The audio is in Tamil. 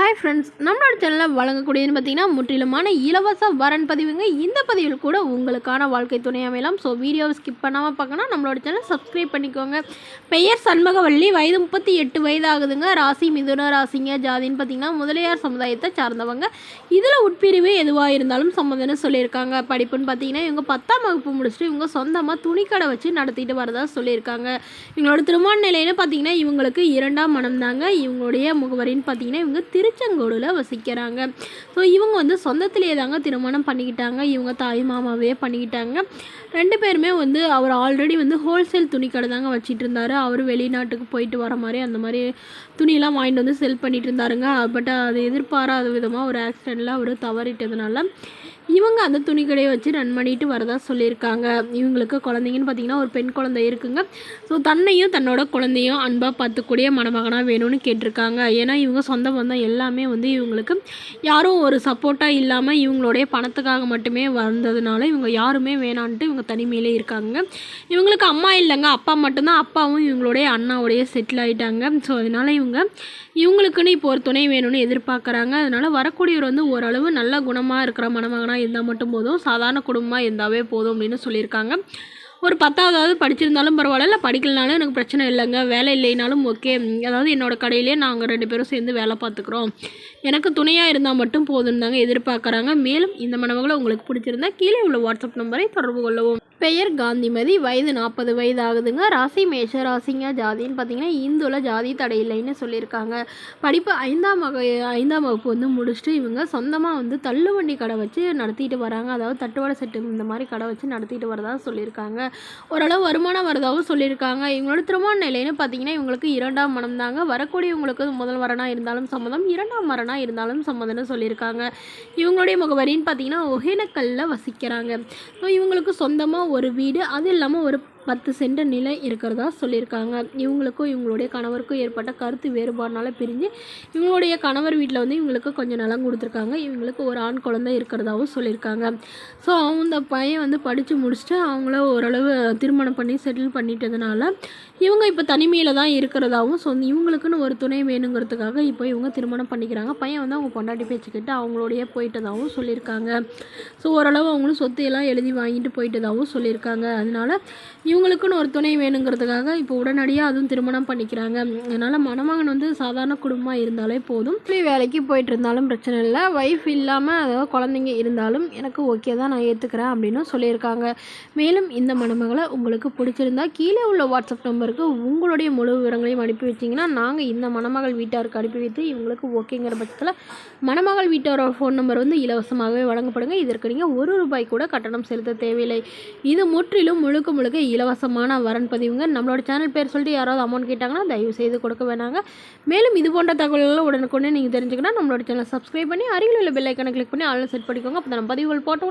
ஹாய் ஃப்ரெண்ட்ஸ், நம்மளோட சேனலில் வழங்கக்கூடியதுன்னு பார்த்தீங்கன்னா முற்றிலுமான இலவச வரன் பதிவுங்க. இந்த பதிவில் கூட உங்களுக்கான வாழ்க்கை துணை அமையலாம். ஸோ வீடியோவை ஸ்கிப் பண்ணாமல் பார்க்கணும். நம்மளோட சேனல் சப்ஸ்கிரைப் பண்ணிக்கோங்க. பெயர் சண்முகவள்ளி, வயது 38 வயது ஆகுதுங்க. ராசி மிதுன ராசிங்க. ஜாதின்னு பார்த்தீங்கன்னா முதலியார் சமுதாயத்தை சார்ந்தவங்க. இதில் உட்பிரிவு எதுவாக இருந்தாலும் சம்மந்தம்னு சொல்லியிருக்காங்க. படிப்புன்னு பார்த்தீங்கன்னா இவங்க 10ஆம் வகுப்பு முடிச்சுட்டு இவங்க சொந்தமாக துணிக்கடை வச்சு நடத்திட்டு வரதா சொல்லியிருக்காங்க. இவங்களோட திருமண நிலைன்னு பார்த்தீங்கன்னா இவங்களுக்கு 2ஆம் மனம் தாங்க. இவங்களுடைய முகவரின்னு பார்த்தீங்கன்னா இவங்க திருச்செங்கோடில் வசிக்கிறாங்க. ஸோ இவங்க வந்து சொந்தத்திலே தாங்க திருமணம் பண்ணிக்கிட்டாங்க. இவங்க தாய் மாமாவே பண்ணிக்கிட்டாங்க. 2 பேருமே வந்து அவர் ஆல்ரெடி வந்து ஹோல்சேல் துணிக்கடை தாங்க வச்சிட்டு இருந்தார். அவர் வெளிநாட்டுக்கு போயிட்டு வர மாதிரி அந்த மாதிரி துணியெல்லாம் வாங்கிட்டு வந்து செல் பண்ணிட்டு இருந்தாருங்க. பட் அது எதிர்பாராத விதமாக ஒரு ஆக்சிடெண்ட்டில் அவர் தவறிட்டதுனால இவங்க அந்த துணிக்கடையை வச்சு ரன் பண்ணிட்டு வரதா சொல்லியிருக்காங்க. இவங்களுக்கு குழந்தைங்கன்னு பார்த்தீங்கன்னா ஒரு பெண் குழந்தை இருக்குங்க. ஸோ தன்னையும் தன்னோட குழந்தையும் அன்பாக பார்த்துக்கூடிய மணமகனாக வேணும்னு கேட்டிருக்காங்க. ஏன்னா இவங்க சொந்த பந்தம் எல்லாமே வந்து இவங்களுக்கு யாரும் ஒரு சப்போர்ட்டாக இல்லாமல் இவங்களுடைய பணத்துக்காக மட்டுமே வந்ததுனால இவங்க யாருமே வேணான்ட்டு இவங்க தனிமையிலே இருக்காங்க. இவங்களுக்கு அம்மா இல்லைங்க, அப்பா மட்டும்தான். அப்பாவும் இவங்களுடைய அண்ணாவுடைய செட்டில் ஆகிட்டாங்க. ஸோ அதனால் இவங்களுக்குன்னு இப்போ ஒரு துணை வேணும்னு எதிர்பார்க்குறாங்க. அதனால் வரக்கூடியவர் வந்து ஓரளவு நல்ல குணமாக இருக்கிற மணமகனாக இருந்தால் மட்டும் போதும், சாதாரண குடும்பமாக இருந்தாவே போதும் அப்படின்னு சொல்லியிருக்காங்க. ஒரு 10ஆவது படிச்சிருந்தாலும் பரவாயில்ல, இல்லை படிக்கலனாலும் எனக்கு பிரச்சனை இல்லைங்க, வேலை இல்லைனாலும் ஓகே, அதாவது என்னோடய கடையிலே நாங்கள் 2 பேரும் சேர்ந்து வேலை பார்த்துக்குறோம், எனக்கு துணையாக இருந்தால் மட்டும் போதும் தாங்க எதிர்பார்க்குறாங்க. மேலும் இந்த மணமகளை உங்களுக்கு பிடிச்சிருந்தா கீழே உள்ள வாட்ஸ்அப் நம்பரை தொடர்பு கொள்ளவும். பெயர் காந்திமதி, வயது 40 வயது ஆகுதுங்க. ராசி மேஷ ராசிங்க. ஜாதின்னு பார்த்தீங்கன்னா இந்துல ஜாதி தடை இல்லைன்னு சொல்லியிருக்காங்க. படிப்பு 5ஆம் வகுப்பு வந்து முடிச்சுட்டு இவங்க சொந்தமாக வந்து தள்ளுவண்டி கடை வச்சு நடத்திட்டு வராங்க. அதாவது தட்டுவடை செட்டு இந்த மாதிரி கடை வச்சு நடத்திட்டு வரதா சொல்லியிருக்காங்க. ஓரளவு வருமானம் வரதாகவும் சொல்லியிருக்காங்க. இவங்களோட திருமண நிலைன்னு பார்த்தீங்கன்னா இவங்களுக்கு 2ஆம் மனம் தாங்க. வரக்கூடியவங்களுக்கு முதல் வரனாக இருந்தாலும் சம்மதம், 2ஆம் வரனாக இருந்தாலும் சம்மதம்னு சொல்லியிருக்காங்க. இவங்களுடைய முகவரின்னு பார்த்தீங்கன்னா ஒகேனக்கல்லில் வசிக்கிறாங்க. ஸோ இவங்களுக்கு சொந்தமாக ஒரு வீடு, அது இல்லாமல் ஒரு 10 சென்ட் நிலை இருக்கிறதா சொல்லியிருக்காங்க. இவங்களுக்கும் இவங்களுடைய கணவருக்கும் ஏற்பட்ட கருத்து வேறுபாடுனால பிரிஞ்சு இவங்களுடைய கணவர் வீட்டில் வந்து இவங்களுக்கு கொஞ்சம் நிலம் கொடுத்துருக்காங்க. இவங்களுக்கு ஒரு ஆண் குழந்தை இருக்கிறதாவும் சொல்லியிருக்காங்க. ஸோ அந்த பையன் வந்து படித்து முடிச்சுட்டு அவங்கள ஓரளவு திருமணம் பண்ணி செட்டில் பண்ணிட்டதுனால இவங்க இப்போ தனிமையில் தான் இருக்கிறதாவும் இவங்களுக்குன்னு ஒரு துணை வேணுங்கிறதுக்காக இப்போ இவங்க திருமணம் பண்ணிக்கிறாங்க. பையன் வந்து அவங்க பொண்டாட்டி பேச்சுக்கிட்டு அவங்களோடைய போயிட்டதாகவும் சொல்லியிருக்காங்க. ஸோ ஓரளவு அவங்களும் சொத்து எல்லாம் எழுதி வாங்கிட்டு போயிட்டதாகவும் சொல்லியிருக்காங்க. அதனால இவங்களுக்குன்னு ஒரு துணை வேணுங்கிறதுக்காக இப்போ உடனடியாக அதுவும் திருமணம் பண்ணிக்கிறாங்க. அதனால் மணமகன் வந்து சாதாரண குடும்பமாக இருந்தாலே போதும், வேலைக்கு போயிட்டு இருந்தாலும் பிரச்சனை இல்லை, ஒய்ஃப் இல்லாமல் அதாவது குழந்தைங்க இருந்தாலும் எனக்கு ஓகே தான், நான் ஏற்றுக்கிறேன் அப்படின்னு சொல்லியிருக்காங்க. மேலும் இந்த மணமகளை உங்களுக்கு பிடிச்சிருந்தா கீழே உள்ள வாட்ஸ்அப் நம்பருக்கு உங்களுடைய முழு விவரங்களையும் அனுப்பி வச்சிங்கன்னா நாங்கள் இந்த மணமகள் வீட்டாருக்கு அனுப்பி வைத்து இவங்களுக்கு ஓகேங்கிற பட்சத்தில் மணமகள் வீட்டாரோட ஃபோன் நம்பர் வந்து இலவசமாகவே வழங்கப்படுங்க. இதற்கு நீங்கள் ₹1 கூட கட்டணம் செலுத்த தேவையில்லை. இது முற்றிலும் முழுக்க இலவசமான வரன் பதிவுங்க. நம்மளோட சேனல் பேர் சொல்லிட்டு யாராவது அமௌண்ட் கேட்டாங்கன்னா தயவு செய்து கொடுக்க வேணாங்க. மேலும் இது போன்ற தகவல்களை உடனுக்குடனே நீங்கள் தெரிஞ்சுக்கணும் நம்மளோட சேனல் சப்ஸ்கிரைப் பண்ணி அருகில் உள்ள பெல் ஐக்கானை கிளிக் பண்ணி ஆல் செட் பண்ணிக்கோங்க. அப்போ நம்ம பதிவுகள் போட்டோம்